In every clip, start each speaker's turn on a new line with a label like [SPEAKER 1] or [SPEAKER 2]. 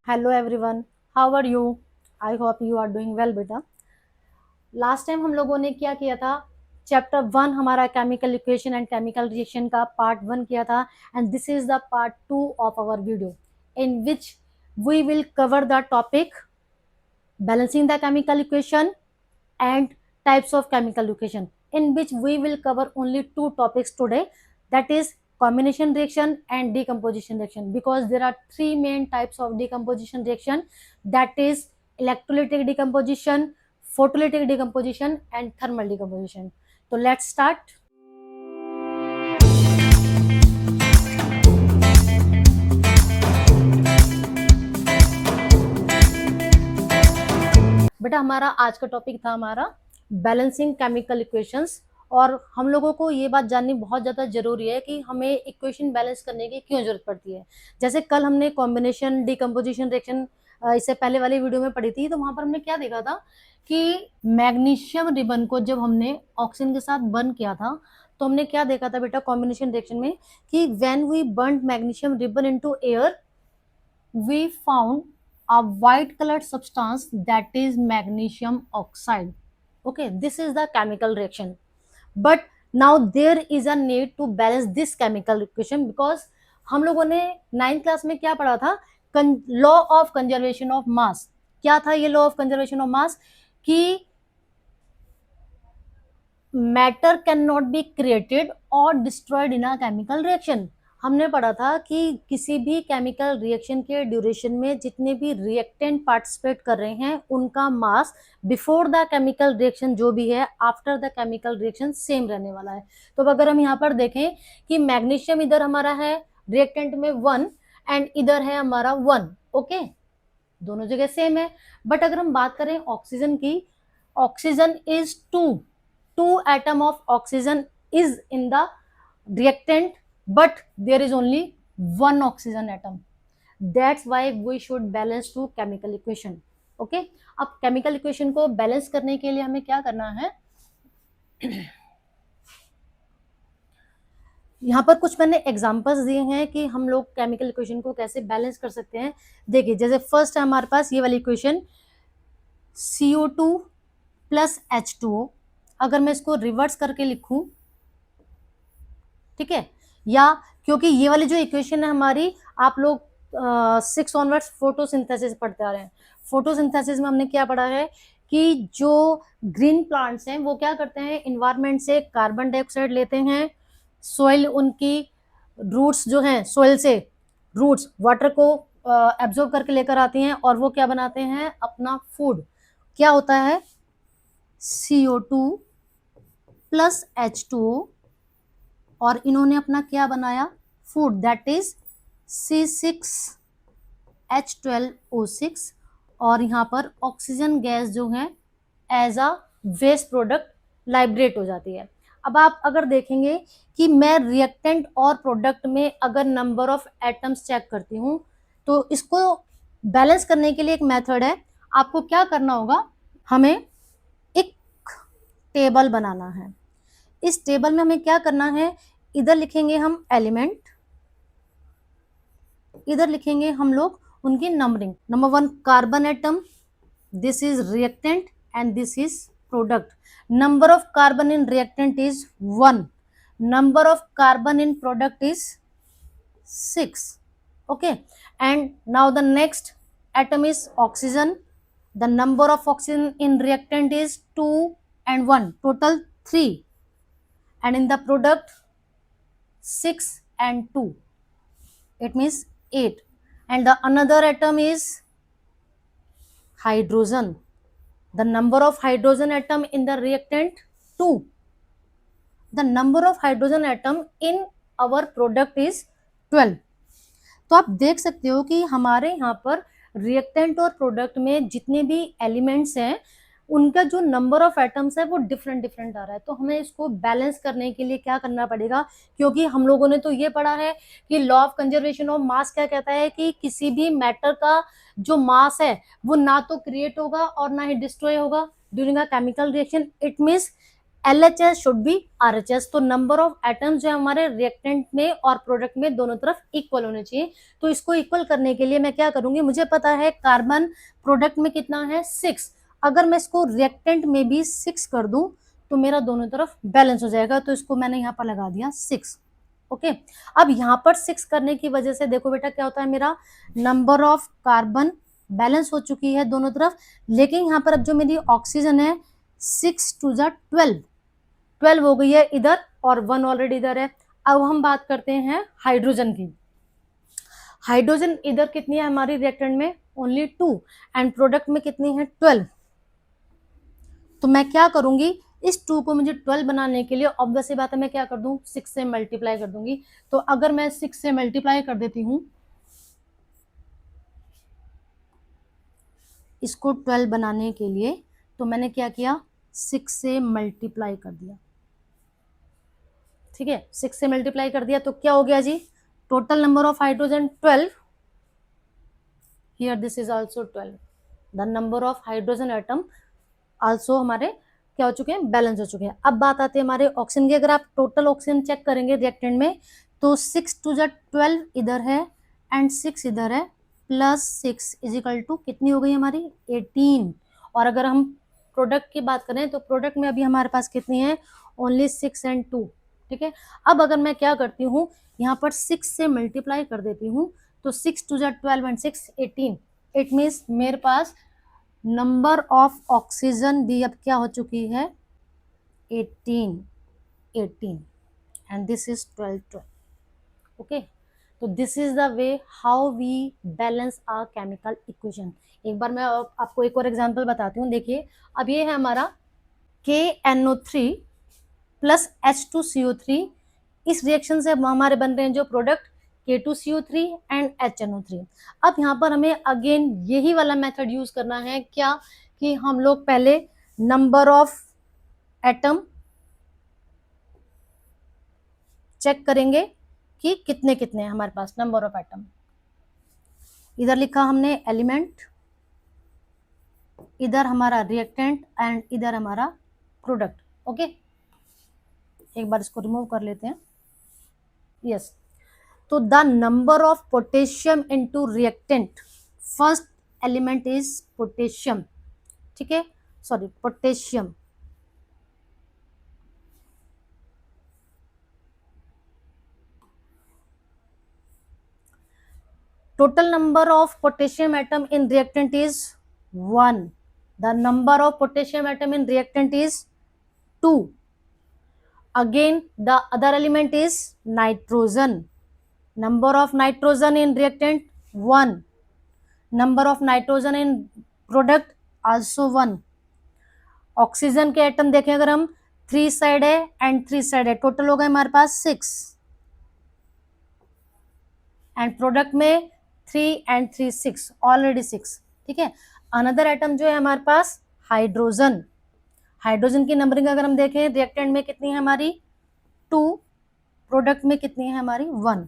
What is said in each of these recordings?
[SPEAKER 1] Hello everyone, how are you? I hope you are doing well बेटा। Last time हम लोगों ने क्या किया था? चैप्टर 1 हमारा chemical equation and chemical reaction का पार्ट 1 किया था, and this is the part 2 of our video in which we will cover the topic balancing the chemical equation and types of chemical equation, in which we will cover only two topics today, that is combination reaction and decomposition reaction, because there are three main types of decomposition reaction, that is electrolytic decomposition, photolytic decomposition and thermal decomposition. So let's start. बेटा हमारा आज का topic था हमारा balancing chemical equations, और हम लोगों को ये बात जाननी बहुत ज़्यादा जरूरी है कि हमें इक्वेशन बैलेंस करने की क्यों जरूरत पड़ती है। जैसे कल हमने कॉम्बिनेशन डिकम्पोजिशन रिएक्शन इससे पहले वाली वीडियो में पढ़ी थी, तो वहां पर हमने क्या देखा था कि मैग्नीशियम रिबन को जब हमने ऑक्सीजन के साथ बर्न किया था, तो हमने क्या देखा था बेटा कॉम्बिनेशन रिएक्शन में कि when we burn magnesium ribbon into air, we found a white colored substance, that is magnesium oxide. Okay, this is the chemical reaction. But now there is a need to balance this chemical equation, because हम लोगों ने 9th class में क्या पढ़ा था? Law of conservation of mass. क्या था ये law of conservation of mass? कि matter can not be created और destroyed in a chemical reaction. हमने पढ़ा था कि किसी भी केमिकल रिएक्शन के ड्यूरेशन में जितने भी रिएक्टेंट पार्टिसिपेट कर रहे हैं उनका मास बिफोर द केमिकल रिएक्शन जो भी है after the chemical reaction same रहने वाला है। तो अगर हम यहाँ पर देखें कि मैग्नीशियम इधर हमारा है रिएक्टेंट में 1 एंड इधर है हमारा 1, ओके, दोनों जगह सेम है। बट अगर हम बात करें ऑक्सीजन की, oxygen is 2 atom of oxygen is in the reactant, but there is only one oxygen atom. That's why we should balance two chemical equation. Okay, अब chemical equation को balance करने के लिए हमें क्या करना है? यहाँ पर कुछ मैंने एग्जांपल्स दिए हैं कि हम लोग केमिकल इक्वेशन को कैसे बैलेंस कर सकते हैं। देखिए, जैसे फर्स्ट है हमारे पास ये वाली इक्वेशन CO2 प्लस H2O। अगर मैं इसको रिवर्स करके लिखूं, ठीक है, या क्योंकि ये वाली जो इक्वेशन है हमारी, आप लोग 6 ऑनवर्ड्स फोटोसिंथेसिस पढ़ते आ रहे हैं। फोटोसिंथेसिस में हमने क्या पढ़ा है कि जो ग्रीन प्लांट्स हैं वो क्या करते हैं, इन्वायरमेंट से कार्बन डाइऑक्साइड लेते हैं, सोइल उनकी रूट्स जो हैं, सोइल से रूट्स वाटर को एब्जॉर्ब करके लेकर आती हैं और वो क्या बनाते हैं, अपना फूड। क्या होता है, CO2 प्लस H2O, और इन्होंने अपना क्या बनाया, फूड, दैट इज C6H12O6, और यहाँ पर ऑक्सीजन गैस जो है as a waste product liberate हो जाती है। अब आप अगर देखेंगे कि मैं रिएक्टेंट और प्रोडक्ट में अगर नंबर ऑफ एटम्स चेक करती हूँ, तो इसको बैलेंस करने के लिए एक मेथड है। आपको क्या करना होगा, हमें एक टेबल बनाना है। इस टेबल में हमें क्या करना है, इधर लिखेंगे हम एलिमेंट, इधर लिखेंगे हम लोग उनकी numbering. Number 1 carbon atom, this is reactant and this is product. Number of carbon in reactant is 1, number of carbon in product is 6, okay, and now the next atom is oxygen. The number of oxygen in reactant is 2 and 1, total 3, and in the product 6 and 2, it means 8, and the another atom is hydrogen. The number of hydrogen atom in the reactant 2, the number of hydrogen atom in our product is 12. तो आप देख सकते हो कि हमारे यहाँ पर reactant और प्रोडक्ट में जितने भी एलिमेंट्स हैं उनका जो नंबर ऑफ एटम्स है वो डिफरेंट डिफरेंट आ रहा है। तो हमें इसको बैलेंस करने के लिए क्या करना पड़ेगा, क्योंकि हम लोगों ने तो ये पढ़ा है कि law of conservation of mass क्या कहता है कि किसी भी मैटर का जो मास है वो ना तो क्रिएट होगा और ना ही डिस्ट्रॉय होगा during a chemical reaction. It means LHS should be RHS। तो नंबर ऑफ एटम्स जो है हमारे रिएक्टेंट में और प्रोडक्ट में दोनों तरफ इक्वल होने चाहिए। तो इसको इक्वल करने के लिए मैं क्या करूंगी, मुझे पता है कार्बन प्रोडक्ट में कितना है 6, अगर मैं इसको रिएक्टेंट में भी 6 कर दूं तो मेरा दोनों तरफ बैलेंस हो जाएगा। तो इसको मैंने यहाँ पर लगा दिया 6। ओके, अब यहाँ पर 6 करने की वजह से देखो बेटा क्या होता है, मेरा नंबर ऑफ कार्बन बैलेंस हो चुकी है दोनों तरफ। लेकिन यहाँ पर अब जो मेरी ऑक्सीजन है 6 2 12 हो गई है इधर और 1 ऑलरेडी इधर है। अब हम बात करते हैं हाइड्रोजन की। हाइड्रोजन इधर कितनी है हमारी रिएक्टेंट में, ओनली 2, एंड प्रोडक्ट में कितनी है 12। तो मैं क्या करूंगी, इस 2 को मुझे 12 बनाने के लिए ऑब्वियस सी बात है मैं क्या कर दूं, 6 से मल्टीप्लाई कर दूंगी। तो अगर मैं 6 से मल्टीप्लाई कर देती हूं इसको 12 बनाने के लिए, तो मैंने क्या किया 6 से मल्टीप्लाई कर दिया। ठीक है, 6 से मल्टीप्लाई कर दिया तो क्या हो गया जी, total number of hydrogen 12, here this is also 12, the number of hydrogen atom also हमारे क्या हो चुके हैं, बैलेंस हो चुके हैं। अब बात आती है हमारे ऑक्सीजन की। अगर आप टोटल ऑक्सीजन चेक करेंगे रिएक्टेंट में तो 6 2 12 इधर है एंड 6 इधर है, प्लस 6 इज इक्वल टू कितनी हो गई हमारी 18। और अगर हम प्रोडक्ट की बात करें तो प्रोडक्ट में अभी हमारे पास कितनी है, ओनली 6 एंड 2। ठीक है, अब अगर मैं क्या करती हूँ यहाँ पर 6 से मल्टीप्लाई कर देती हूँ तो 6 2 12 एंड 6 18, इट मीन्स मेरे पास नंबर ऑफ ऑक्सीजन भी अब क्या हो चुकी है 18 एंड दिस इज 12। ओके, तो this is the way how we balance our chemical equation. एक बार मैं आपको एक और एग्जांपल बताती हूँ। देखिए अब ये है हमारा KNO3 प्लस H2CO3, इस रिएक्शन से हमारे बन रहे हैं जो प्रोडक्ट K2CO3 एंड HNO3। अब यहाँ पर हमें अगेन यही वाला मेथड यूज करना है, क्या कि हम लोग पहले नंबर ऑफ एटम चेक करेंगे कि कितने कितने हैं हमारे पास नंबर ऑफ एटम। इधर लिखा हमने एलिमेंट, इधर हमारा रिएक्टेंट एंड इधर हमारा प्रोडक्ट। ओके, एक बार इसको रिमूव कर लेते हैं। यस, तो the number of potassium into reactant, first element is potassium. ठीक है, sorry potassium, total number of potassium atom in reactant is 1, the number of potassium atom in reactant is 2, again the other element is nitrogen, number of nitrogen in reactant 1, number of nitrogen in product also 1। Oxygen के atom देखें अगर हम 3 side है and 3 side है, total हो गए हमारे पास 6, and product में 3 एंड 3 6, ऑलरेडी 6। ठीक है, अनदर एटम जो है हमारे पास हाइड्रोजन, हाइड्रोजन की नंबरिंग अगर हम देखें रिएक्टेंट में कितनी है हमारी 2, प्रोडक्ट में कितनी है हमारी 1।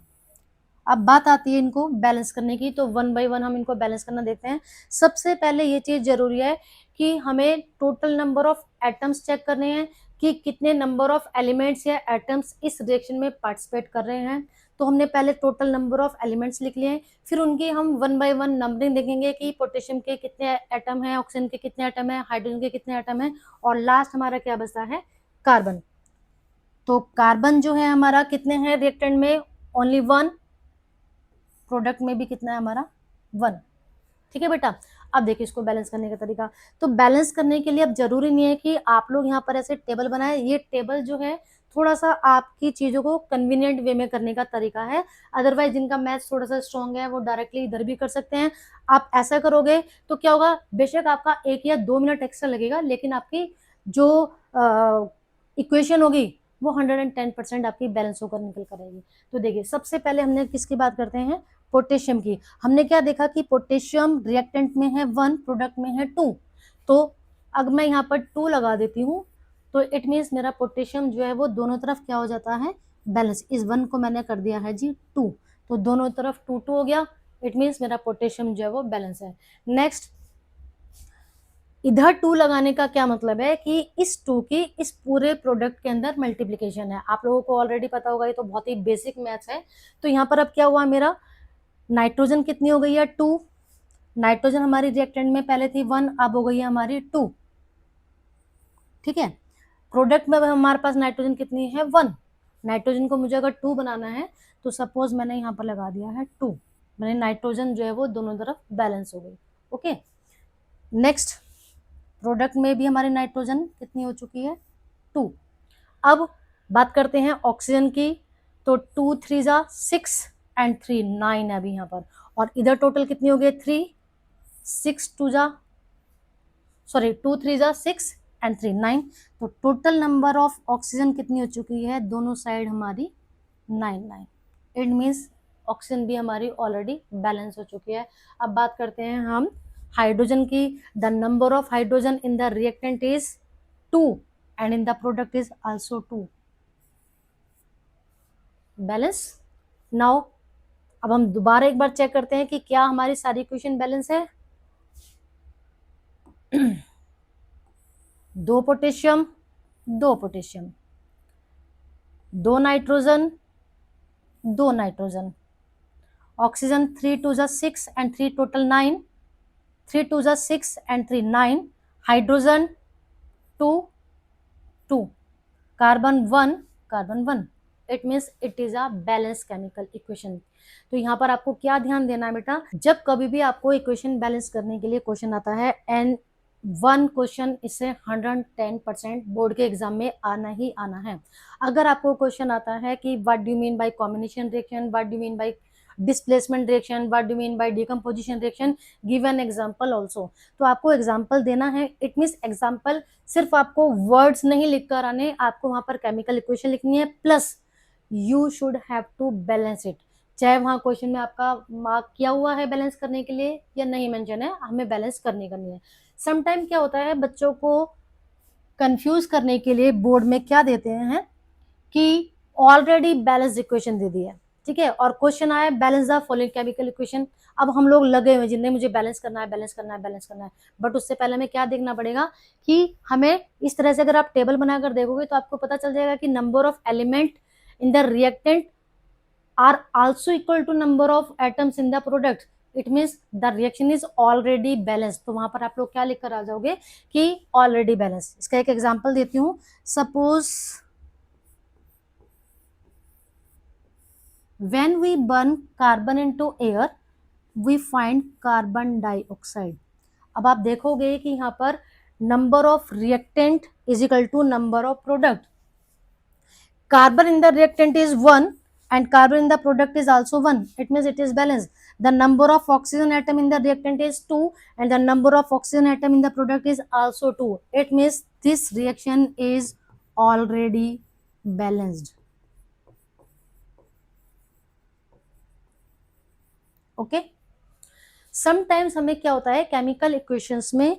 [SPEAKER 1] अब बात आती है इनको बैलेंस करने की, तो 1 बाय 1 हम इनको बैलेंस करना देखते हैं। सबसे पहले ये चीज जरूरी है कि हमें total number of atoms check करने हैं कि कितने नंबर ऑफ एलिमेंट्स या एटम्स इस रिएक्शन में पार्टिसिपेट कर रहे हैं। तो हमने पहले टोटल नंबर ऑफ एलिमेंट्स लिख लिए हैं, फिर उनकी हम 1 बाय 1 नंबरिंग देखेंगे कि पोटेशियम के कितने एटम है, ऑक्सीजन के कितने एटम है, हाइड्रोजन के कितने एटम है, और लास्ट हमारा क्या बचता है कार्बन। तो कार्बन जो है हमारा कितने हैं रिएक्टेंट में, ओनली 1, प्रोडक्ट में भी कितना है हमारा 1। ठीक है बेटा, अब देखिए इसको बैलेंस करने का तरीका। तो बैलेंस करने के लिए अब जरूरी नहीं है कि आप लोग यहाँ पर ऐसे टेबल बनाए, ये टेबल जो है थोड़ा सा आपकी चीजों को कन्वीनियंट वे में करने का तरीका है। अदरवाइज जिनका मैथ्स थोड़ा सा स्ट्रॉन्ग है वो डायरेक्टली इधर भी कर सकते हैं। आप ऐसा करोगे तो क्या होगा, बेशक आपका 1 या 2 मिनट एक्स्ट्रा लगेगा, लेकिन आपकी जो इक्वेशन होगी वो 110% आपकी बैलेंस होकर निकल कर आएगी। तो देखिए सबसे पहले हमने किसकी बात करते हैं, पोटेशियम की। हमने क्या देखा कि पोटेशियम रिएक्टेंट में है 1, प्रोडक्ट में है 2। तो अगर मैं यहाँ पर 2 लगा देती हूँ तो इट मीन्स मेरा पोटेशियम जो है वो दोनों तरफ क्या हो जाता है बैलेंस। इस 1 को मैंने कर दिया है जी 2, तो दोनों तरफ 2 2 हो गया, इट मीन्स मेरा पोटेशियम जो है वो बैलेंस है। नेक्स्ट इधर 2 लगाने का क्या मतलब है कि इस 2 की इस पूरे प्रोडक्ट के अंदर मल्टीप्लीकेशन है। आप लोगों को ऑलरेडी पता होगा, ये तो बहुत ही बेसिक मैथ्स है। तो यहाँ पर अब क्या हुआ, मेरा नाइट्रोजन कितनी हो गई है 2, नाइट्रोजन हमारी रिएक्टेंट में पहले थी 1, अब हो गई है हमारी 2, ठीक है। प्रोडक्ट में हमारे पास नाइट्रोजन कितनी है 1, नाइट्रोजन को मुझे अगर 2 बनाना है तो सपोज मैंने यहाँ पर लगा दिया है 2, मैंने नाइट्रोजन जो है वो दोनों तरफ बैलेंस हो गई। ओके, नेक्स्ट प्रोडक्ट में भी हमारी नाइट्रोजन कितनी हो चुकी है 2। अब बात करते हैं ऑक्सीजन की, तो 2 3 जा 6 एंड 3 9 है अभी यहाँ पर, और इधर टोटल कितनी हो गई 3 6 2 जा सॉरी 2 3 जा 6 एंड 3 9, तो टोटल नंबर ऑफ ऑक्सीजन कितनी हो चुकी है दोनों साइड हमारी 9। इट मीन्स ऑक्सीजन भी हमारी ऑलरेडी बैलेंस हो चुकी है। अब बात करते हैं हम हाइड्रोजन की, the number of hydrogen in the reactant is 2 and in the product is also 2, balance. Now अब हम दोबारा एक बार चेक करते हैं कि क्या हमारी सारी इक्वेशन बैलेंस है। 2 potassium 2 potassium, 2 nitrogen 2 nitrogen, oxygen 3 2 जा 6 एंड 3 टोटल 9, 3 2 जा 6 and 3 9, hydrogen 2 2, carbon 1 carbon 1, it means it is a balance chemical equation. तो यहाँ पर आपको क्या ध्यान देना है बेटा, जब कभी भी आपको इक्वेशन बैलेंस करने के लिए क्वेश्चन आता है एंड 1 क्वेश्चन इससे 110% बोर्ड के एग्जाम में आना ही आना है। अगर आपको क्वेश्चन आता है कि what do you mean by combination reaction, what do you mean by displacement reaction, what do you mean by decomposition reaction, give an example also, तो आपको एग्जांपल देना है। इट मीन्स एग्जांपल सिर्फ आपको वर्ड्स नहीं लिख कर आने, आपको वहां पर केमिकल इक्वेशन लिखनी है, plus you should have to balance it. चाहे वहां क्वेश्चन में आपका मार्क किया हुआ है बैलेंस करने के लिए या नहीं मेंशन है, हमें बैलेंस करनी है। समटाइम क्या होता है, बच्चों को कंफ्यूज करने के लिए बोर्ड में क्या देते हैं कि ऑलरेडी बैलेंस इक्वेशन दे दी है, ठीक है, और क्वेश्चन आया balance the following chemical equation. अब हम लोग लगे हुए जिन्हें मुझे बैलेंस करना है बैलेंस करना है बैलेंस करना है, बट उससे पहले हमें क्या देखना पड़ेगा कि हमें इस तरह से अगर आप टेबल बनाकर देखोगे तो आपको पता चल जाएगा कि number of element in the reactant are also equal to number of atoms in the product, it means the reaction is already balanced। तो वहां पर आप लोग क्या लिख कर आ जाओगे कि already balanced। इसका एक एग्जांपल देती हूँ, suppose when we burn carbon into air we find carbon dioxide। अब आप देखोगे कि यहाँ पर number of reactant is equal to number of product, carbon in the reactant is 1 and carbon in the product is also 1, it means it is balanced। the number of oxygen atom in the reactant is 2 and the number of oxygen atom in the product is also 2, it means this reaction is already balanced। Okay, sometimes हमें क्या होता है chemical equations में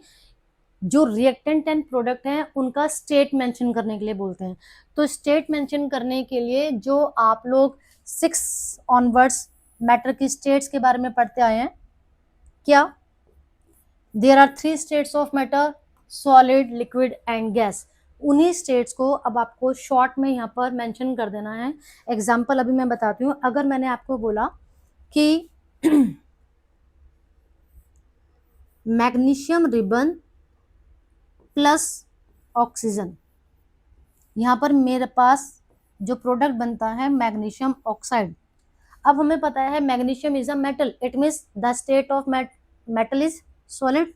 [SPEAKER 1] जो reactant and product हैं उनका state mention करने के लिए बोलते हैं। तो स्टेट मेंशन करने के लिए जो आप लोग 6 ऑनवर्ड्स मैटर की स्टेट्स के बारे में पढ़ते आए हैं, क्या there are 3 states of matter, solid liquid and gas, उन्हीं स्टेट्स को अब आपको शॉर्ट में यहाँ पर मेंशन कर देना है। एग्जाम्पल अभी मैं बताती हूँ, अगर मैंने आपको बोला कि मैग्नीशियम रिबन प्लस ऑक्सीजन, यहाँ पर मेरे पास जो प्रोडक्ट बनता है मैग्नीशियम ऑक्साइड। अब हमें पता है magnesium is a metal, it means the state of metal is solid,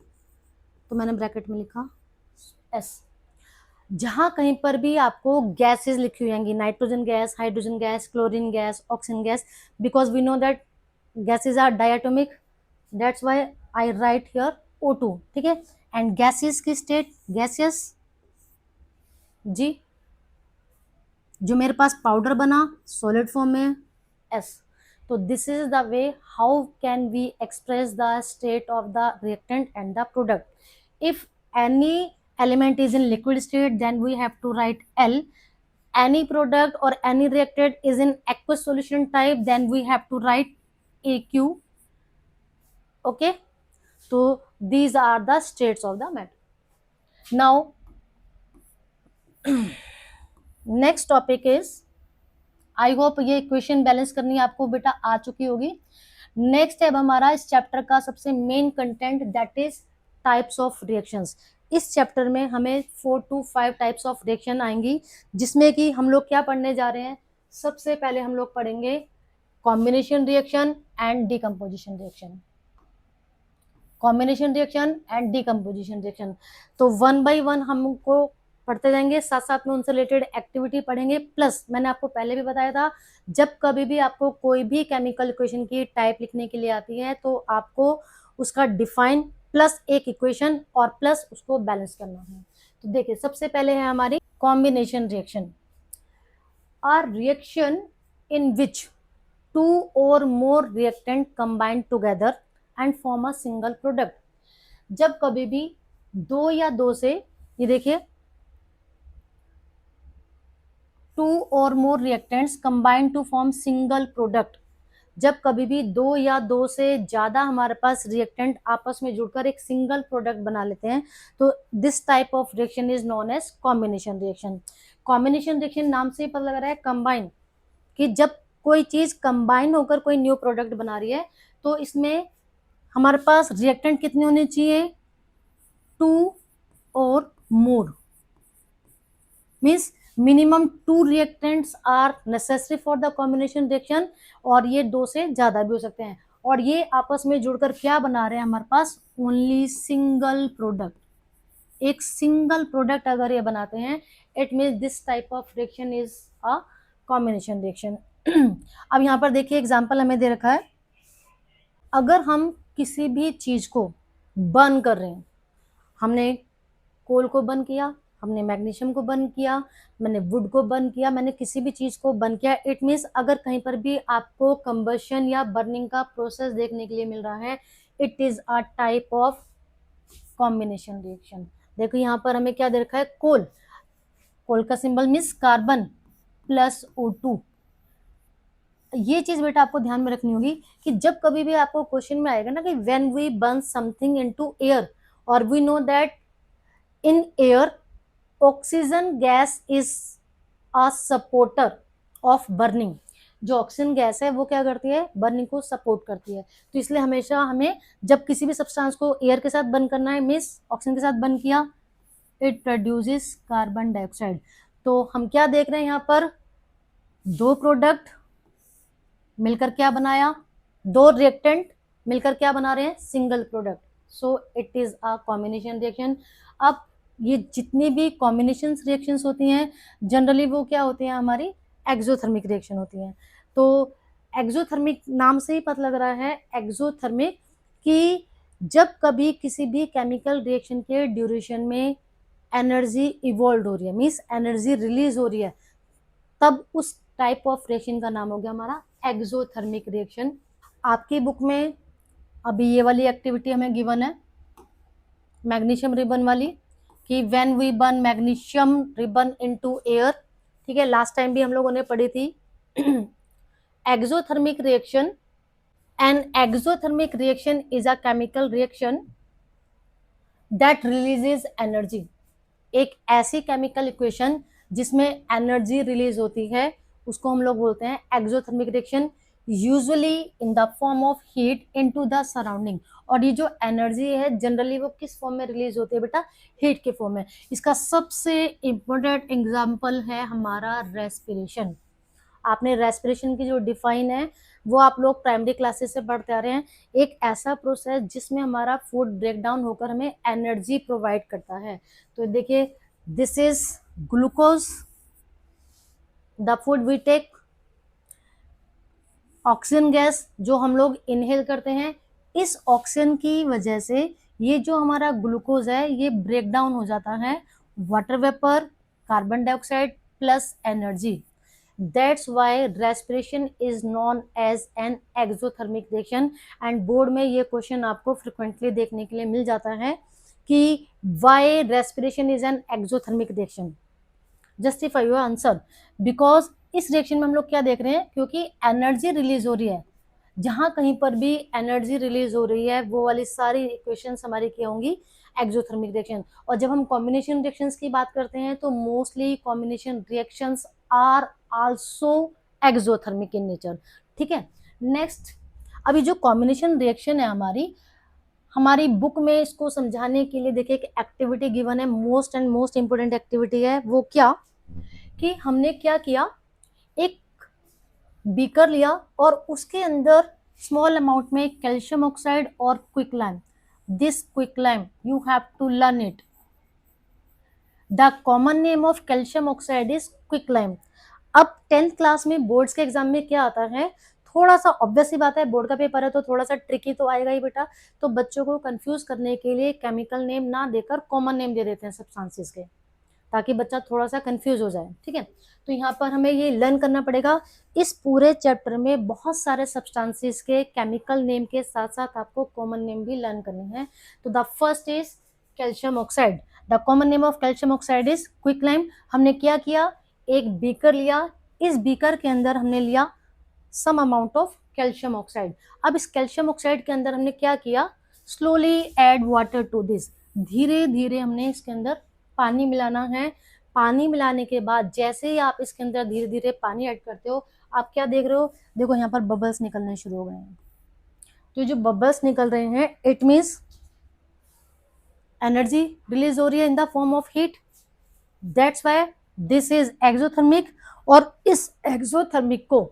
[SPEAKER 1] तो मैंने ब्रैकेट में लिखा एस। जहां कहीं पर भी आपको गैसेस लिखी हुई होंगी, nitrogen gas, hydrogen gas, chlorine gas, oxygen gas, because we know that gases are diatomic, that's why I write here O2, ठीक है। एंड गैसेस की स्टेट गैसियस जी, जो मेरे पास पाउडर बना सॉलिड फॉर्म में एस। तो this is the way how can we express the state of the reactant and the product. If any element is in liquid state then we have to write L, any product or any reactant is in aqueous solution type then we have to write AQ, okay। so these are the states of the matter। Now next topic is, I hope ये equation balance करनी आपको बेटा आ चुकी होगी। Next है हमारा इस chapter का सबसे main content, that is types of reactions. इस चैप्टर में हमें 4 to 5 टाइप्स ऑफ रिएक्शन आएंगी, जिसमें कि हम लोग क्या पढ़ने जा रहे हैं। सबसे पहले हम लोग पढ़ेंगे combination reaction and decomposition reaction, combination reaction and decomposition reaction. तो वन बाय वन हमको पढ़ते जाएंगे, साथ साथ में उनसे रिलेटेड एक्टिविटी पढ़ेंगे। प्लस मैंने आपको पहले भी बताया था, जब कभी भी आपको कोई भी केमिकल इक्वेशन की टाइप लिखने के लिए आती है तो आपको उसका डिफाइन प्लस एक इक्वेशन और प्लस उसको बैलेंस करना है। तो देखिए सबसे पहले है हमारी combination reaction. Are reaction in which 2 or more reactant combine together and form a single product। जब कभी भी दो या दो से, ये देखिए 2 or more reactants combine to form single product, जब कभी भी दो या दो से ज्यादा हमारे पास रिएक्टेंट आपस में जुड़कर एक सिंगल प्रोडक्ट बना लेते हैं, तो this type of reaction is known as combination reaction. Combination reaction नाम से ही पता लग रहा है कंबाइन, कि जब कोई चीज कंबाइन होकर कोई न्यू प्रोडक्ट बना रही है तो इसमें हमारे पास रिएक्टेंट कितने होने चाहिए, 2 और more, means minimum 2 reactants are necessary for the combination reaction, और ये 2 से ज्यादा भी हो सकते हैं। और ये आपस में जुड़कर क्या बना रहे हैं हमारे पास, ओनली सिंगल प्रोडक्ट। एक सिंगल प्रोडक्ट अगर ये बनाते हैं, it means this type of reaction is a combination reaction. अब यहाँ पर देखिए एग्जाम्पल हमें दे रखा है, अगर हम किसी भी चीज को बर्न कर रहे हैं, हमने कोल को बर्न किया, हमने मैग्नीशियम को बर्न किया, मैंने वुड को बर्न किया, मैंने किसी भी चीज को बर्न किया, इट मीन्स अगर कहीं पर भी आपको कंबशन या बर्निंग का प्रोसेस देखने के लिए मिल रहा है, it is a type of combination reaction. देखो यहाँ पर हमें क्या दे रखा है, कोल, कोल का symbol means carbon plus O2। ये चीज बेटा आपको ध्यान में रखनी होगी कि जब कभी भी आपको क्वेश्चन में आएगा ना कि when we burn something into air, और we know that in air oxygen gas is a supporter of burning. जो ऑक्सीजन गैस है वो क्या करती है, बर्निंग को सपोर्ट करती है। तो इसलिए हमेशा हमें जब किसी भी सब्सटेंस को एयर के साथ बर्न करना है, मीन्स ऑक्सीजन के साथ बर्न किया, इट प्रोड्यूसेस कार्बन डाइऑक्साइड। तो हम क्या देख रहे हैं यहाँ पर, दो प्रोडक्ट मिलकर क्या बनाया, दो रिएक्टेंट मिलकर क्या बना रहे हैं, single product. So it is a combination reaction. अब ये जितनी भी कॉम्बिनेशन रिएक्शंस होती हैं जनरली वो क्या होती हैं, हमारी एक्सोथर्मिक रिएक्शन होती हैं। तो एक्सोथर्मिक नाम से ही पता लग रहा है एक्सोथर्मिक, कि जब कभी किसी भी केमिकल रिएक्शन के ड्यूरेशन में एनर्जी इवॉल्व हो रही है, मीन्स एनर्जी रिलीज हो रही है, तब उस टाइप ऑफ रिएक्शन का नाम हो गया हमारा एक्सोथर्मिक रिएक्शन। आपकी बुक में अभी ये वाली एक्टिविटी हमें गिवन है, मैग्नीशियम रिबन वाली, कि when we burn magnesium ribbon into air, ठीक है, लास्ट टाइम भी हम लोगों ने पढ़ी थी। Exothermic reaction, an exothermic reaction is a chemical reaction that releases energy. एक ऐसी केमिकल इक्वेशन जिसमें एनर्जी रिलीज होती है, उसको हम लोग बोलते हैं exothermic reaction, usually in the form of heat into the surrounding. और ये जो एनर्जी है जनरली वो किस फॉर्म में रिलीज होती है बेटा, हीट के फॉर्म में। इसका सबसे इंपॉर्टेंट एग्जांपल है हमारा रेस्पिरेशन। आपने रेस्पिरेशन की जो डिफाइन है वो आप लोग प्राइमरी क्लासेस से पढ़ते आ रहे हैं, एक ऐसा प्रोसेस जिसमें हमारा फूड ब्रेक डाउन होकर हमें एनर्जी प्रोवाइड करता है। तो देखिए this is glucose, the food we take, oxygen gas जो हम लोग इनहेल करते हैं, इस ऑक्सीजन की वजह से ये जो हमारा ग्लूकोज है ये ब्रेक डाउन हो जाता है water vapour, carbon dioxide plus energy. That's why respiration is known as an exothermic reaction। and board में ये क्वेश्चन आपको फ्रिक्वेंटली देखने के लिए मिल जाता है कि why respiration is an exothermic reaction, justify your answer। because इस रिएक्शन में हम लोग क्या देख रहे हैं, क्योंकि एनर्जी रिलीज हो रही है, जहां कहीं पर भी एनर्जी रिलीज हो रही है वो वाली सारी इक्वेशंस हमारी क्या होंगी, एक्सोथर्मिक रिएक्शन। और जब हम कॉम्बिनेशन रिएक्शंस की बात करते हैं तो mostly combination reactions are also exothermic in nature. ठीक है, नेक्स्ट, अभी जो कॉम्बिनेशन रिएक्शन है हमारी बुक में इसको समझाने के लिए देखिए एक एक्टिविटी गिवन है, most and most important activity है। वो क्या कि हमने क्या किया, एक बीकर लिया और उसके अंदर स्मॉल अमाउंट में कैल्शियम ऑक्साइड और quicklime. This quicklime you have to learn it. The common name of calcium oxide is quicklime. अब 10th क्लास में बोर्ड्स के एग्जाम में क्या आता है, थोड़ा सा ऑब्वियस ही बात है, बोर्ड का पेपर है तो थोड़ा सा ट्रिकी तो आएगा ही बेटा। तो बच्चों को कंफ्यूज करने के लिए केमिकल नेम ना देकर कॉमन नेम दे देते हैं सब्सटेंसेस के, ताकि बच्चा थोड़ा सा कंफ्यूज हो जाए। ठीक है, तो यहाँ पर हमें ये लर्न करना पड़ेगा। इस पूरे चैप्टर में बहुत सारे सब्सटेंसेस के केमिकल नेम के साथ साथ आपको कॉमन नेम भी लर्न करने हैं। तो the first is calcium oxide. The common name of calcium oxide is quicklime. हमने क्या किया, एक बीकर लिया, इस बीकर के अंदर हमने लिया some amount of calcium oxide. अब इस कैल्शियम ऑक्साइड के अंदर हमने क्या किया, slowly add water to this. धीरे धीरे हमने इसके अंदर पानी मिलाना है। पानी मिलाने के बाद जैसे ही आप इसके अंदर धीरे धीरे पानी ऐड करते हो, आप क्या देख रहे हो, देखो यहाँ पर बबल्स निकलने शुरू हो गए हैं। तो जो बबल्स निकल रहे हैं इट मीन्स एनर्जी रिलीज हो रही है in the form of heat. That's why this is exothermic. और इस एक्सोथर्मिक को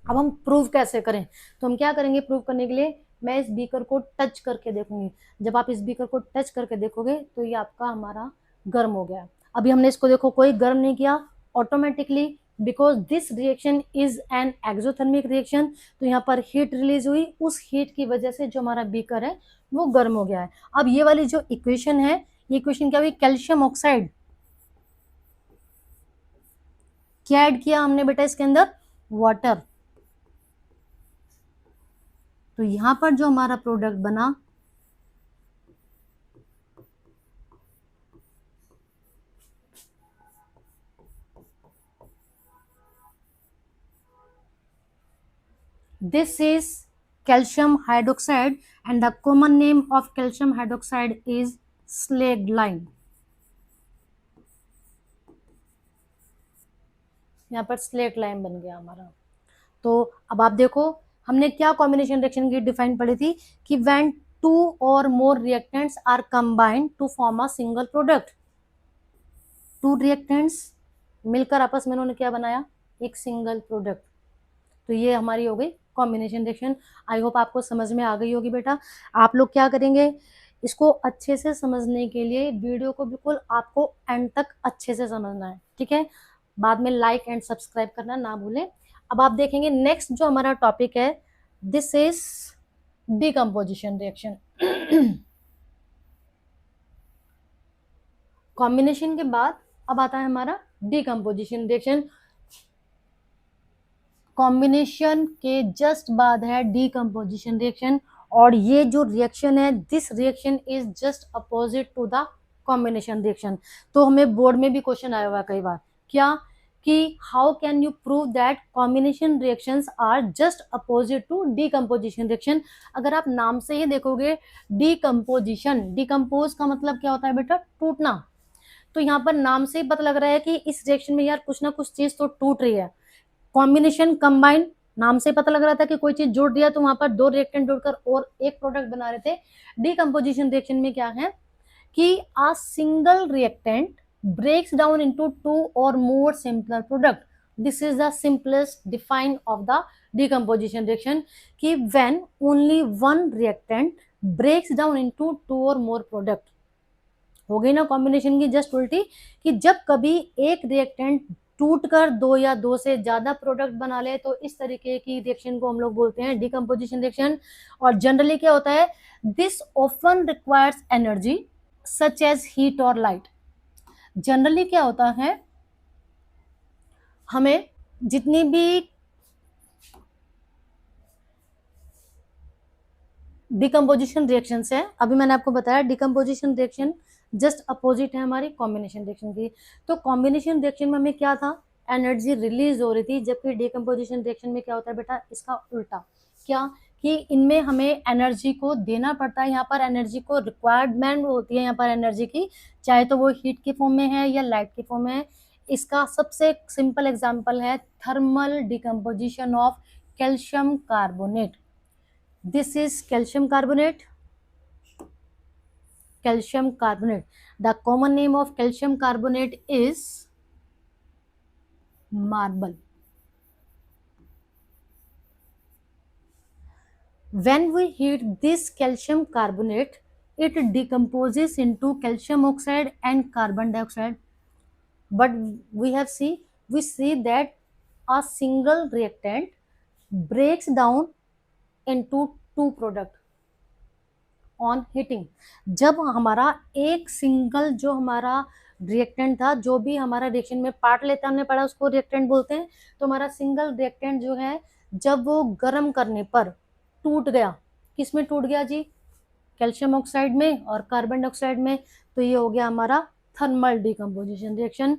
[SPEAKER 1] अब हम प्रूव कैसे करें, तो हम क्या करेंगे प्रूव करने के लिए, मैं इस बीकर को टच करके देखूंगी। जब आप इस बीकर को टच करके देखोगे तो ये आपका हमारा गर्म हो गया। अभी हमने इसको देखो कोई गर्म नहीं किया, automatically because this reaction is an exothermic reaction, तो यहाँ पर हीट रिलीज हुई, उस हीट की वजह से जो हमारा बीकर है वो गर्म हो गया है। अब ये वाली जो इक्वेशन है, ये इक्वेशन क्या हुई, कैल्शियम ऑक्साइड क्या ऐड किया हमने बेटा इसके अंदर, वाटर। तो यहां पर जो हमारा प्रोडक्ट बना this is calcium hydroxide and the common name of calcium hydroxide is slaked lime। यहाँ पर स्लेट लाइम बन गया हमारा। तो अब आप देखो हमने क्या कॉम्बिनेशन रिएक्शन की डिफाइन पढ़ी थी कि व्हेन 2 और more reactants are combined to form a single product. 2 reactants मिलकर आपस में उन्होंने क्या बनाया, एक सिंगल प्रोडक्ट। तो ये हमारी हो गई कॉम्बिनेशन रिएक्शन। आई होप आपको समझ में आ गई होगी बेटा। आप लोग क्या करेंगे, इसको अच्छे से समझने के लिए वीडियो को बिल्कुल आपको एंड तक अच्छे से समझना है। ठीक है, बाद में लाइक एंड सब्सक्राइब करना ना भूलें। अब आप देखेंगे नेक्स्ट जो हमारा टॉपिक है, this is decomposition reaction. Combination के बाद अब आता है हमारा डिकम्पोजिशन रिएक्शन। कॉम्बिनेशन के जस्ट बाद है डिकम्पोजिशन रिएक्शन, और ये जो रिएक्शन है this reaction is just opposite to the combination reaction. तो हमें बोर्ड में भी क्वेश्चन आया हुआ है कई बार, क्या कि how can you prove that combination reactions are just opposite to decomposition reaction. अगर आप नाम से ही देखोगे डिकम्पोजिशन, डिकम्पोज का मतलब क्या होता है बेटा, टूटना। तो यहाँ पर नाम से ही पता लग रहा है कि इस रिएक्शन में यार कुछ ना कुछ चीज तो टूट रही है। कॉम्बिनेशन कंबाइन, नाम से पता लग रहा था कि कोई चीज जुड़ दिया तो वहां पर 2 रिएक्टेंट जुड़कर और एक प्रोडक्ट बना रहे थे। डिकम्पोजिशन रिएक्शन में क्या है कि a single reactant breaks down into 2 or more simpler product. This is the simplest define of the decomposition reaction कि when only one reactant breaks down into 2 or more product। हो गई ना combination की just उल्टी, कि जब कभी एक रिएक्टेंट टूटकर 2 या 2 से ज्यादा प्रोडक्ट बना ले तो इस तरीके की रिएक्शन को हम लोग बोलते हैं डिकम्पोजिशन रिएक्शन। और जनरली क्या होता है, this often requires energy such as heat और लाइट। जनरली क्या होता है, हमें जितनी भी डिकम्पोजिशन रिएक्शंस है, अभी मैंने आपको बताया डिकम्पोजिशन रिएक्शन जस्ट अपोजिट है हमारी कॉम्बिनेशन रिएक्शन की। तो कॉम्बिनेशन रिएक्शन में हमें क्या था, एनर्जी रिलीज हो रही थी, जबकि डिकम्पोजिशन रिएक्शन में क्या होता है बेटा, इसका उल्टा, क्या कि इनमें हमें एनर्जी को देना पड़ता है, यहाँ पर एनर्जी को रिक्वायरमेंट होती है यहाँ पर एनर्जी की, चाहे तो वो हीट के फॉर्म में है या लाइट के फॉर्म में है। इसका सबसे सिंपल एग्जांपल है thermal decomposition of calcium carbonate. This is calcium carbonate, calcium carbonate. The common name of calcium carbonate is marble. When we heat this calcium carbonate, it decomposes into calcium oxide and carbon dioxide. But we see that a single reactant breaks down into two products on heating. जब हमारा एक single जो हमारा reactant था, जो भी हमारा reaction में पार्ट लेता हमने पढ़ा उसको रिएक्टेंट बोलते हैं, तो हमारा सिंगल रिएक्टेंट जो है जब वो गर्म करने पर टूट गया, किस में टूट गया जी? कैल्शियम ऑक्साइड में और कार्बन डाइऑक्साइड में। तो ये हो गया हमारा थर्मल डिकम्पोजिशन रिएक्शन।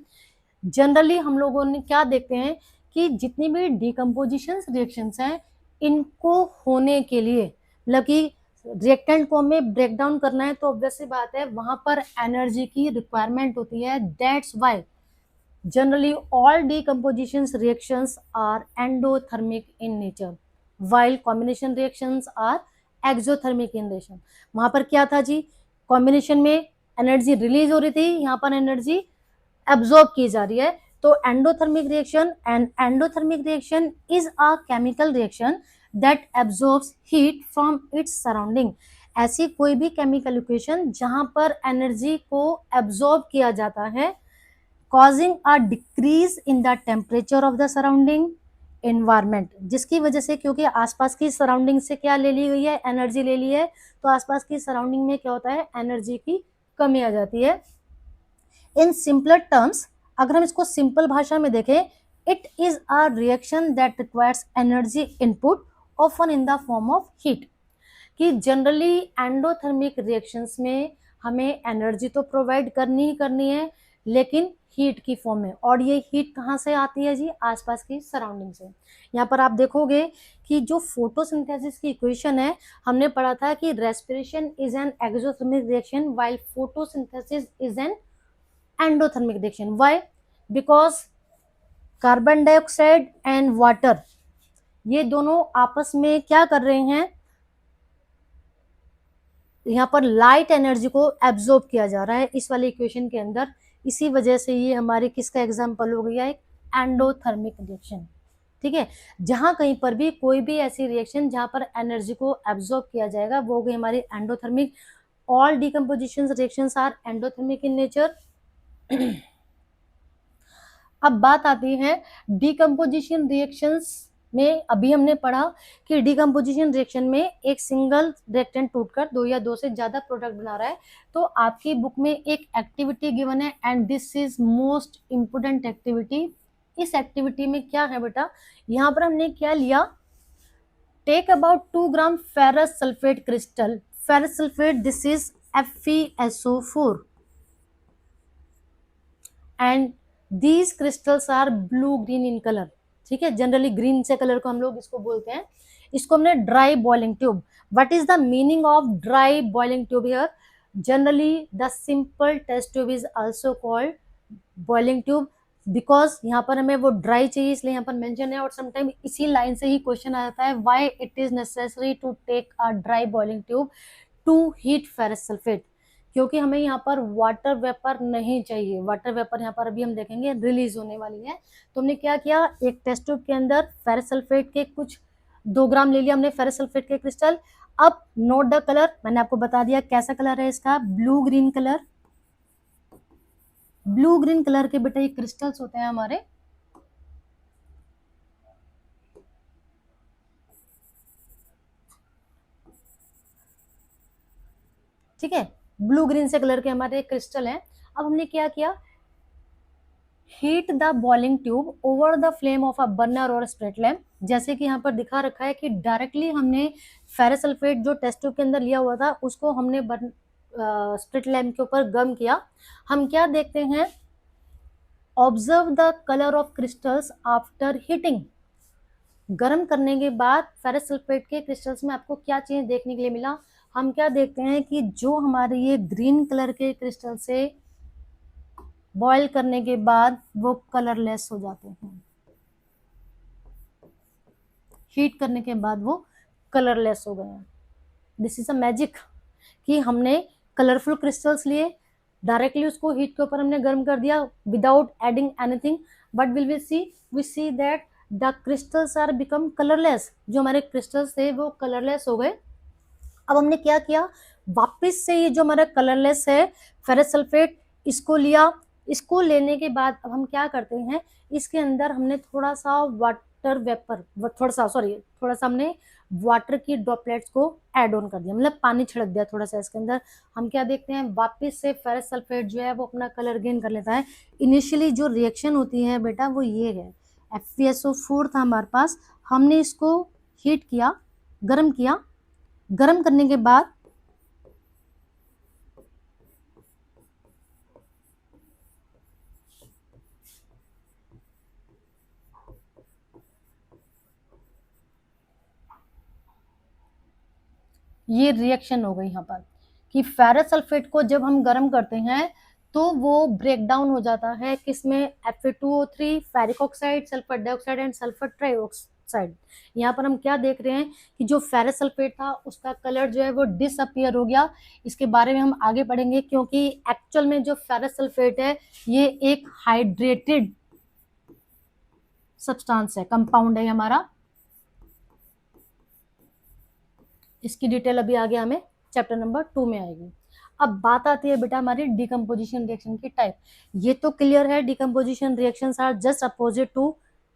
[SPEAKER 1] जनरली हम लोगों ने क्या देखते हैं कि जितनी भी डिकम्पोजिशन रिएक्शंस हैं, इनको होने के लिए मतलब कि रिएक्टेंट को हमें ब्रेक डाउन करना है, तो ऑब्वियस सी बात है वहां पर एनर्जी की रिक्वायरमेंट होती है। That's why generally all decomposition reactions are endothermic in nature, while combination reactions are exothermic in nature. वहां पर क्या था जी? कॉम्बिनेशन में एनर्जी रिलीज हो रही थी, यहाँ पर एनर्जी एब्जॉर्ब की जा रही है। तो endothermic reaction, and endothermic reaction is a chemical reaction that absorbs heat from its surrounding. ऐसी कोई भी केमिकल इक्वेशन जहां पर एनर्जी को एब्जॉर्ब किया जाता है, causing a decrease in the temperature of the surrounding environment, जिसकी वजह से, क्योंकि आसपास की सराउंडिंग से क्या ले ली गई है? एनर्जी ले ली है, तो आसपास की सराउंडिंग में क्या होता है? एनर्जी की कमी आ जाती है। इन सिंपलर टर्म्स, अगर हम इसको सिंपल भाषा में देखें, it is a reaction that requires energy input often in the form of heat. कि जनरली एंडोथर्मिक रिएक्शंस में हमें एनर्जी तो प्रोवाइड करनी ही करनी है, लेकिन हीट की फॉर्म में। और ये हीट कहाँ से आती है जी? आसपास की सराउंडिंग से। यहाँ पर आप देखोगे कि जो फोटोसिंथेसिस की इक्वेशन है, हमने पढ़ा था कि respiration is an exothermic reaction while photosynthesis is an endothermic reaction. Why? Because carbon dioxide and water, ये दोनों आपस में क्या कर रहे हैं? यहाँ पर लाइट एनर्जी को एब्जॉर्ब किया जा रहा है इस वाले इक्वेशन के अंदर। इसी वजह से ये हमारे किसका एग्जांपल हो गया? एक एंडोथर्मिक रिएक्शन। ठीक है, जहां कहीं पर भी कोई भी ऐसी रिएक्शन जहां पर एनर्जी को एब्जॉर्ब किया जाएगा, वो हो गई हमारी endothermic. All decomposition reactions are endothermic in nature. अब बात आती है डिकम्पोजिशन रिएक्शंस में। अभी हमने पढ़ा कि डिकम्पोजिशन रिएक्शन में एक सिंगल रिएक्टेंट टूटकर दो या दो से ज्यादा प्रोडक्ट बना रहा है। तो आपकी बुक में एक एक्टिविटी गिवन है, and this is most important activity. इस एक्टिविटी में क्या है बेटा? यहाँ पर हमने क्या लिया? Take about 2 gram ferrous sulphate crystal. Ferrous sulphate, this is FeSO4, and these crystals are blue green in colour. ठीक है, जनरली ग्रीन से कलर को हम लोग इसको बोलते हैं। इसको हमने dry boiling tube. What is the meaning of dry boiling tube here? Generally the simple test tube is also called boiling tube, because यहाँ पर हमें वो ड्राई चाहिए, इसलिए यहाँ पर मेंशन है। और समटाइम इसी लाइन से ही क्वेश्चन आ जाता है, why it is necessary to take a dry boiling tube to heat ferrous sulphate? क्योंकि हमें यहाँ पर वाटर वेपर नहीं चाहिए। वाटर वेपर यहाँ पर अभी हम देखेंगे रिलीज होने वाली है। तो हमने क्या किया? एक टेस्ट ट्यूब के अंदर फेरस सल्फेट के कुछ 2 ग्राम ले लिया हमने फेरस सल्फेट के क्रिस्टल। अब नोट द कलर, मैंने आपको बता दिया कैसा कलर है इसका, blue green colour. Blue green colour के बेटा ये क्रिस्टल्स होते हैं हमारे। ठीक है, ब्लू ग्रीन से कलर के हमारे क्रिस्टल हैं। अब हमने क्या किया? Heat the boiling tube over the flame of a burner और स्प्रिट लैम्प। जैसे कि यहाँ पर दिखा रखा है कि डायरेक्टली हमने फेरस सल्फेट जो टेस्ट ट्यूब के अंदर लिया हुआ था, उसको हमने स्प्रिट लैम्प के ऊपर गर्म किया। हम क्या देखते हैं? Observe the colour of crystals after heating. गर्म करने के बाद फेरस सल्फेट के क्रिस्टल्स में आपको क्या चेंज देखने के लिए मिला? हम क्या देखते हैं कि जो हमारे ये ग्रीन कलर के क्रिस्टल से बॉईल करने के बाद वो कलरलेस हो जाते हैं, हीट करने के बाद वो कलरलेस हो गए हैं। दिस इज अ मैजिक कि हमने कलरफुल क्रिस्टल्स लिए, डायरेक्टली उसको हीट के ऊपर हमने गर्म कर दिया without adding anything, but will we see that the crystals are become colourless. जो हमारे क्रिस्टल्स थे वो कलरलेस हो गए। अब हमने क्या किया, वापस से ये जो हमारा कलरलेस है फेरस सल्फेट, इसको लिया। इसको लेने के बाद अब हम क्या करते हैं, इसके अंदर हमने थोड़ा सा वाटर वेपर, थोड़ा सा हमने वाटर की ड्रॉपलेट्स को ऐड ऑन कर दिया, मतलब पानी छिड़क दिया थोड़ा सा इसके अंदर। हम क्या देखते हैं, वापस से फेरस सल्फेट जो है वो अपना कलर गेन कर लेता है। इनिशियली जो रिएक्शन होती है बेटा वो ये है, FeSO4 था हमारे पास, हमने इसको हीट किया, गर्म किया, गर्म करने के बाद ये रिएक्शन हो गई यहाँ पर कि फेरस सल्फेट को जब हम गर्म करते हैं तो वो ब्रेक डाउन हो जाता है किसमें, Fe2O3, ferric oxide, sulphur dioxide and sulphur trioxide. यहाँ पर हम क्या देख रहे हैं कि जो फेरस सल्फेट था उसका कलर जो है वो डिसअपियर हो गया। इसके बारे में हम आगे पढ़ेंगे, क्योंकि एक्चुअल में जो फेरस सल्फेट है ये एक हाइड्रेटेड सब्सटेंस है, कंपाउंड है हमारा। इसकी डिटेल अभी आगे हमें चैप्टर नंबर 2 में आएगी। अब बात आती है बेटा हमारी डिकम्पोजिशन रिएक्शन की टाइप। ये तो क्लियर है, decomposition reactions are just opposite to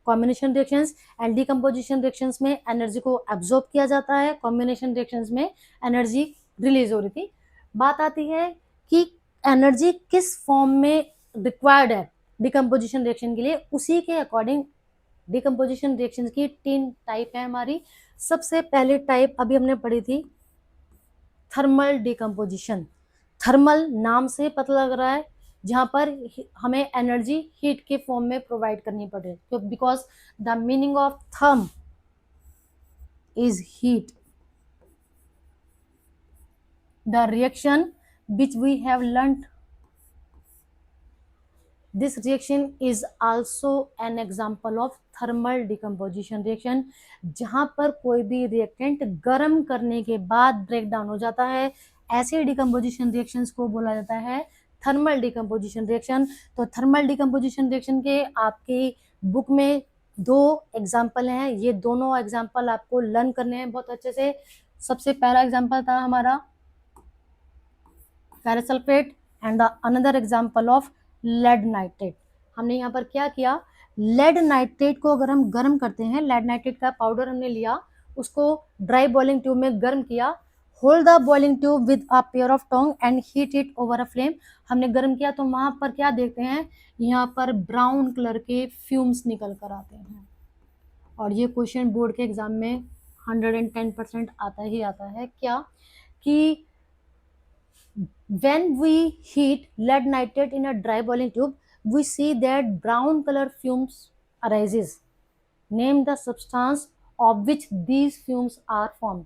[SPEAKER 1] combination reactions, and decomposition reactions में एनर्जी को एब्जॉर्ब किया जाता है, कॉम्बिनेशन रिएक्शंस में एनर्जी रिलीज हो रही थी। बात आती है कि एनर्जी किस फॉर्म में रिक्वायर्ड है डिकम्पोजिशन रिएक्शन के लिए, उसी के अकॉर्डिंग डिकम्पोजिशन रिएक्शन की 3 टाइप है हमारी। सबसे पहली टाइप अभी हमने पढ़ी थी थर्मल डिकम्पोजिशन। थर्मल नाम से पता लग रहा है, जहां पर हमें एनर्जी हीट के फॉर्म में प्रोवाइड करनी पड़े, तो because the meaning of therm is heat. The reaction which we have learnt, this reaction is also an example of thermal decomposition reaction, जहां पर कोई भी रिएक्टेंट गर्म करने के बाद ब्रेक डाउन हो जाता है, ऐसे डिकम्पोजिशन रिएक्शंस को बोला जाता है थर्मल डिकम्पोजिशन रिएक्शन। तो थर्मल डिकम्पोजिशन रिएक्शन के आपकी बुक में 2 एग्जाम्पल हैं, ये दोनों एग्जाम्पल आपको लर्न करने हैं बहुत अच्छे से। सबसे पहला एग्जाम्पल था हमारा ferrous sulphate and the another example of lead nitrate. हमने यहाँ पर क्या किया, लेड नाइट्रेट को अगर हम गर्म करते हैं, लेड नाइट्रेट का पाउडर हमने लिया, उसको ड्राई बॉइलिंग ट्यूब में गर्म किया, hold the boiling tube with a pair of tong and heat it over a flame. हमने गर्म किया तो वहां पर क्या देखते हैं, यहाँ पर ब्राउन कलर के फ्यूम्स निकल कर आते हैं, और ये क्वेश्चन बोर्ड के एग्जाम में 110% आता ही आता है। क्या कि when we heat lead nitrate in a dry boiling tube, we see that brown color fumes arises. Name the substance of which these fumes are formed.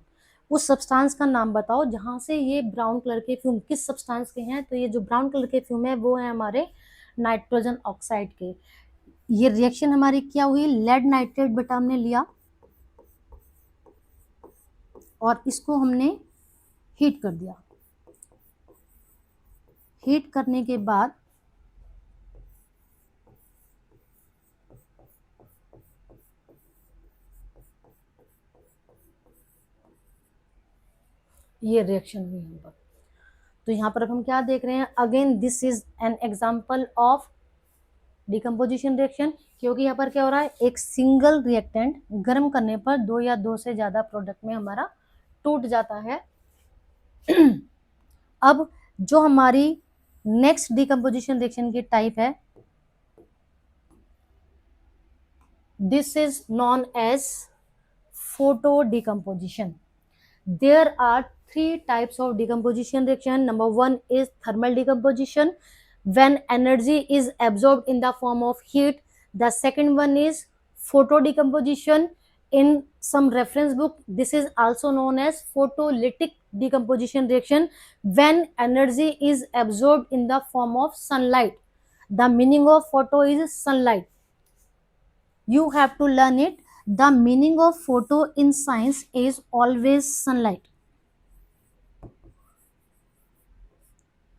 [SPEAKER 1] उस सब्सटेंस का नाम बताओ जहां से ये ब्राउन कलर के फ्यूम किस सब्सटेंस के हैं। तो ये जो ब्राउन कलर के फ्यूम है वो है हमारे नाइट्रोजन ऑक्साइड के। ये रिएक्शन हमारी क्या हुई, लेड नाइट्रेट बेटा हमने लिया और इसको हमने हीट कर दिया। हीट करने के बाद ये रिएक्शन हुई यहाँ पर। तो यहाँ पर अब हम क्या देख रहे हैं, again this is an example of decomposition reaction, क्योंकि यहाँ पर क्या हो रहा है, एक सिंगल रिएक्टेंट गर्म करने पर 2 या 2 से ज्यादा प्रोडक्ट में हमारा टूट जाता है। अब जो हमारी नेक्स्ट डिकम्पोजिशन रिएक्शन की टाइप है, this is known as photo decomposition. There are 3 types of decomposition reaction. Number 1 is thermal decomposition, when energy is absorbed in the form of heat. The second one is photo decomposition, in some reference book, this is also known as photolytic decomposition reaction when energy is absorbed in the form of sunlight. The meaning of photo is sunlight. You have to learn it. The meaning of photo in science is always sunlight.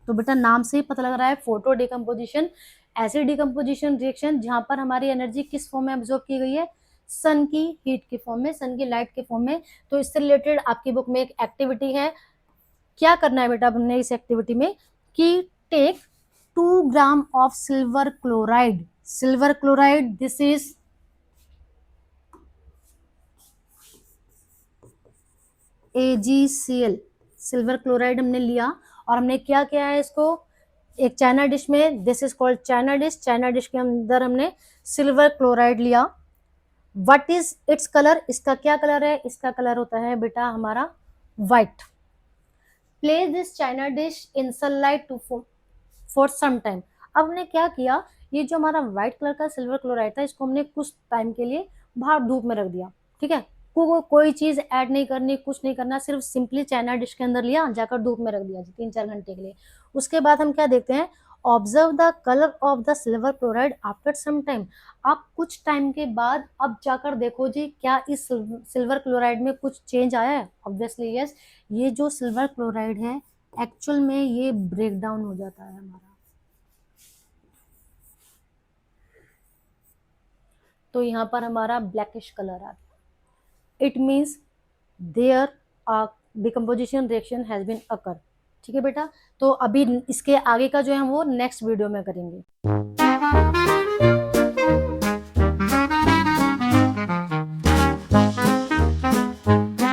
[SPEAKER 1] तो बेटा नाम से ही पता लग रहा है, photo decomposition ऐसी decomposition reaction जहां पर हमारी एनर्जी किस फॉर्म में एब्जॉर्ब की गई है, सन की हीट के फॉर्म में, सन की लाइट के फॉर्म में। तो इससे रिलेटेड आपकी बुक में एक एक्टिविटी है, क्या करना है बेटा हमने इस एक्टिविटी में कि take 2 gram of silver chloride, silver chloride this is AgCl, silver chloride हमने लिया और हमने क्या किया है इसको एक चाइना डिश में, this is called china dish, china dish के अंदर हमने सिल्वर क्लोराइड लिया। व्हाट इज इट्स कलर, इसका क्या कलर है, इसका कलर होता है बेटा हमारा white. Place this china dish in sunlight to for some time. अब हमने क्या किया, ये जो हमारा व्हाइट कलर का सिल्वर क्लोराइड था इसको हमने कुछ टाइम के लिए बाहर धूप में रख दिया, ठीक है। कोई चीज ऐड नहीं करनी, कुछ नहीं करना, सिर्फ सिंपली चाइना डिश के अंदर लिया, जाकर धूप में रख दिया 3-4 घंटे के लिए। उसके बाद हम क्या देखते हैं, observe the colour of the silver chloride after some time. आप कुछ टाइम के बाद अब जाकर देखो जी क्या इस सिल्वर क्लोराइड में कुछ चेंज आया है। ऑब्वियसली यस, ये जो सिल्वर क्लोराइड है एक्चुअल में ये ब्रेक डाउन हो जाता है हमारा। तो यहाँ पर हमारा ब्लैकिश कलर आता है। It means there decomposition reaction has been occur. ठीक है बेटा, तो अभी इसके आगे का जो है वो नेक्स्ट वीडियो में करेंगे।